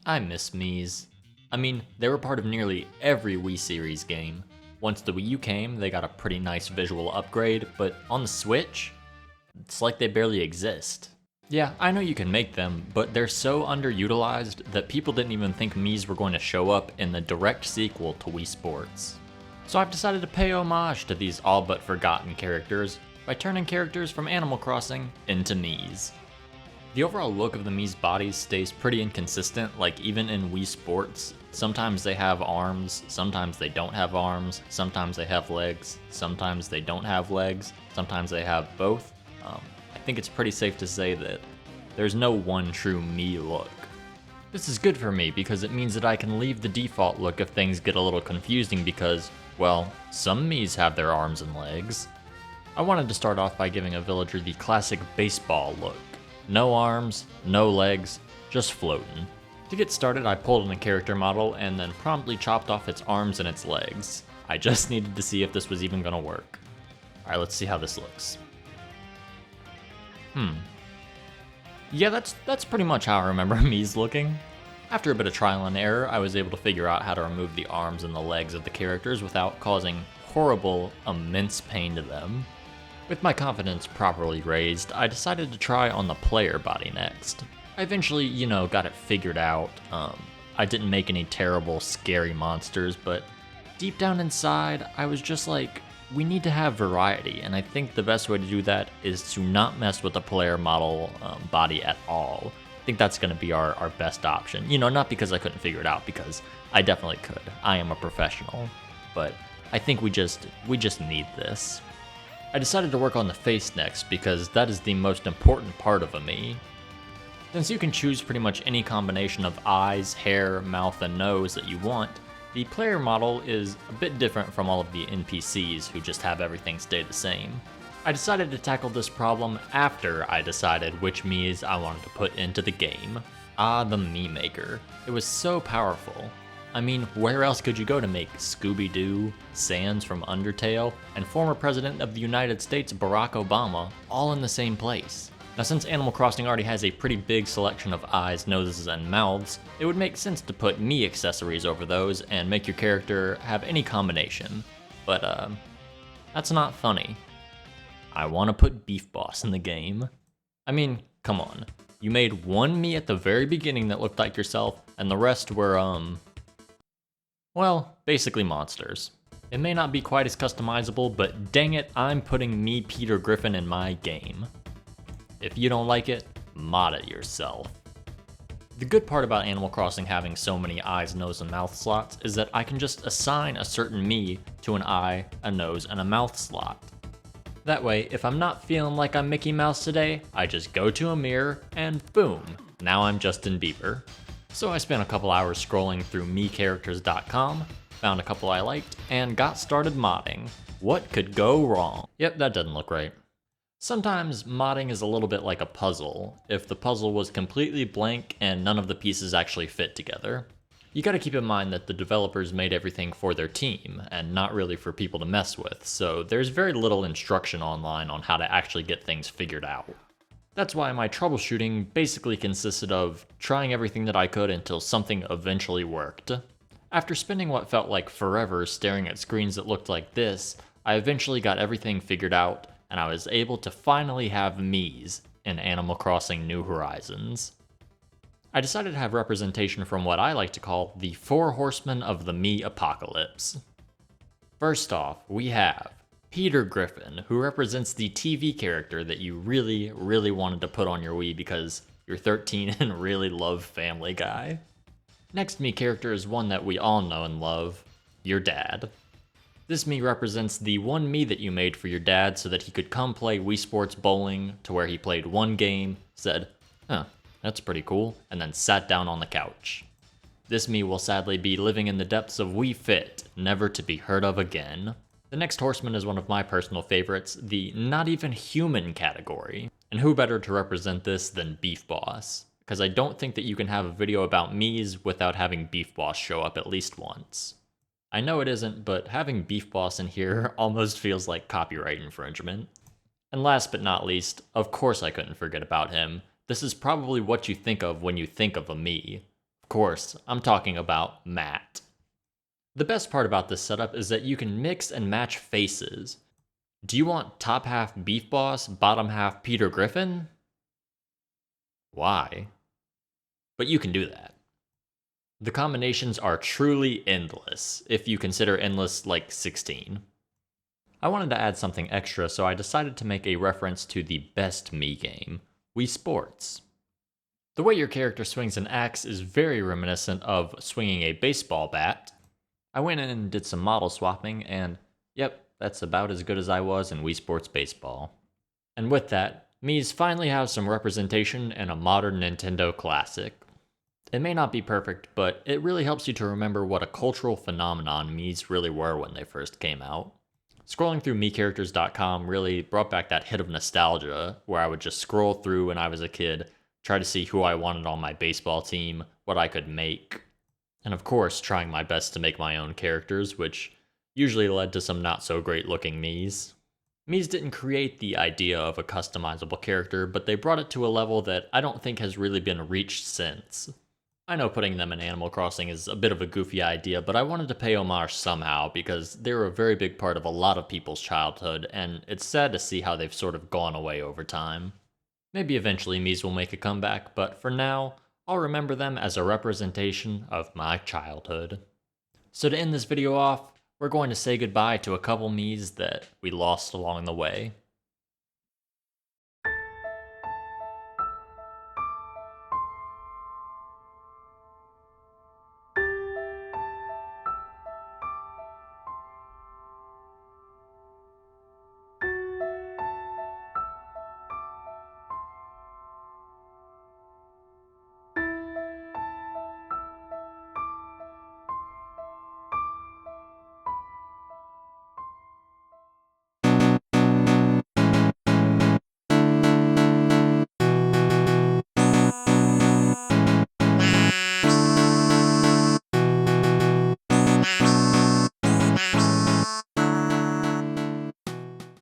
I miss Miis. I mean, they were part of nearly every Wii series game. Once the Wii U came, they got a pretty nice visual upgrade, but on the Switch, it's like they barely exist. Yeah, I know you can make them, but they're so underutilized that people didn't even think Miis were going to show up in the direct sequel to Wii Sports. So I've decided to pay homage to these all but forgotten characters by turning characters from Animal Crossing into Miis. The overall look of the Mii's bodies stays pretty inconsistent, like even in Wii Sports. Sometimes they have arms, sometimes they don't have arms, sometimes they have legs, sometimes they don't have legs, sometimes they have both. I think it's pretty safe to say that there's no one true Mii look. This is good for me because it means that I can leave the default look if things get a little confusing because, well, some Miis have their arms and legs. I wanted to start off by giving a villager the classic baseball look. No arms, no legs, just floating. To get started, I pulled in a character model and then promptly chopped off its arms and its legs. I just needed to see if this was even gonna work. Alright, let's see how this looks. Yeah, that's pretty much how I remember Mii's looking. After a bit of trial and error, I was able to figure out how to remove the arms and the legs of the characters without causing horrible, immense pain to them. With my confidence properly raised, I decided to try on the player body next. I eventually, got it figured out. I didn't make any terrible, scary monsters, but deep down inside, I was just like, we need to have variety, and I think the best way to do that is to not mess with the player model body at all. I think that's going to be our best option. Not because I couldn't figure it out, because I definitely could. I am a professional, but I think we just need this. I decided to work on the face next because that is the most important part of a Mii. Since you can choose pretty much any combination of eyes, hair, mouth, and nose that you want, the player model is a bit different from all of the NPCs who just have everything stay the same. I decided to tackle this problem after I decided which Miis I wanted to put into the game. The Mii Maker. It was so powerful. I mean, where else could you go to make Scooby-Doo, Sans from Undertale, and former President of the United States Barack Obama all in the same place? Now, since Animal Crossing already has a pretty big selection of eyes, noses, and mouths, it would make sense to put Mii accessories over those and make your character have any combination. But, that's not funny. I want to put Beef Boss in the game. I mean, come on. You made one Mii at the very beginning that looked like yourself, and the rest were, well, basically monsters. It may not be quite as customizable, but dang it, I'm putting Mii Peter Griffin in my game. If you don't like it, mod it yourself. The good part about Animal Crossing having so many eyes, nose, and mouth slots is that I can just assign a certain Mii to an eye, a nose, and a mouth slot. That way, if I'm not feeling like I'm Mickey Mouse today, I just go to a mirror and boom, now I'm Justin Bieber. So I spent a couple hours scrolling through MiiCharacters.com, found a couple I liked, and got started modding. What could go wrong? Yep, that doesn't look right. Sometimes modding is a little bit like a puzzle, if the puzzle was completely blank and none of the pieces actually fit together. You gotta keep in mind that the developers made everything for their team, and not really for people to mess with, so there's very little instruction online on how to actually get things figured out. That's why my troubleshooting basically consisted of trying everything that I could until something eventually worked. After spending what felt like forever staring at screens that looked like this, I eventually got everything figured out, and I was able to finally have Miis in Animal Crossing New Horizons. I decided to have representation from what I like to call the 4 horsemen of the Mii apocalypse. First off, we have Peter Griffin, who represents the TV character that you really, really wanted to put on your Wii because you're 13 and really love Family Guy. Next Mii character is one that we all know and love, your dad. This Mii represents the one Mii that you made for your dad so that he could come play Wii Sports Bowling, to where he played one game, said, that's pretty cool, and then sat down on the couch. This Mii will sadly be living in the depths of Wii Fit, never to be heard of again. The next horseman is one of my personal favorites, the not even human category. And who better to represent this than Beef Boss? Because I don't think that you can have a video about Miis without having Beef Boss show up at least once. I know it isn't, but having Beef Boss in here almost feels like copyright infringement. And last but not least, of course I couldn't forget about him. This is probably what you think of when you think of a Mii. Of course, I'm talking about Matt. The best part about this setup is that you can mix and match faces. Do you want top half Beef Boss, bottom half Peter Griffin? Why? But you can do that. The combinations are truly endless, if you consider endless like 16. I wanted to add something extra, so I decided to make a reference to the best Mii game, Wii Sports. The way your character swings an axe is very reminiscent of swinging a baseball bat. I went in and did some model swapping, and yep, that's about as good as I was in Wii Sports Baseball. And with that, Miis finally have some representation in a modern Nintendo classic. It may not be perfect, but it really helps you to remember what a cultural phenomenon Miis really were when they first came out. Scrolling through MiiCharacters.com really brought back that hit of nostalgia, where I would just scroll through when I was a kid, try to see who I wanted on my baseball team, what I could make, and of course trying my best to make my own characters, which usually led to some not so great looking Miis. Miis didn't create the idea of a customizable character, but they brought it to a level that I don't think has really been reached since. I know putting them in Animal Crossing is a bit of a goofy idea, but I wanted to pay homage somehow because they were a very big part of a lot of people's childhood, and it's sad to see how they've sort of gone away over time. Maybe eventually Miis will make a comeback, but for now, I'll remember them as a representation of my childhood. So to end this video off, we're going to say goodbye to a couple Miis that we lost along the way.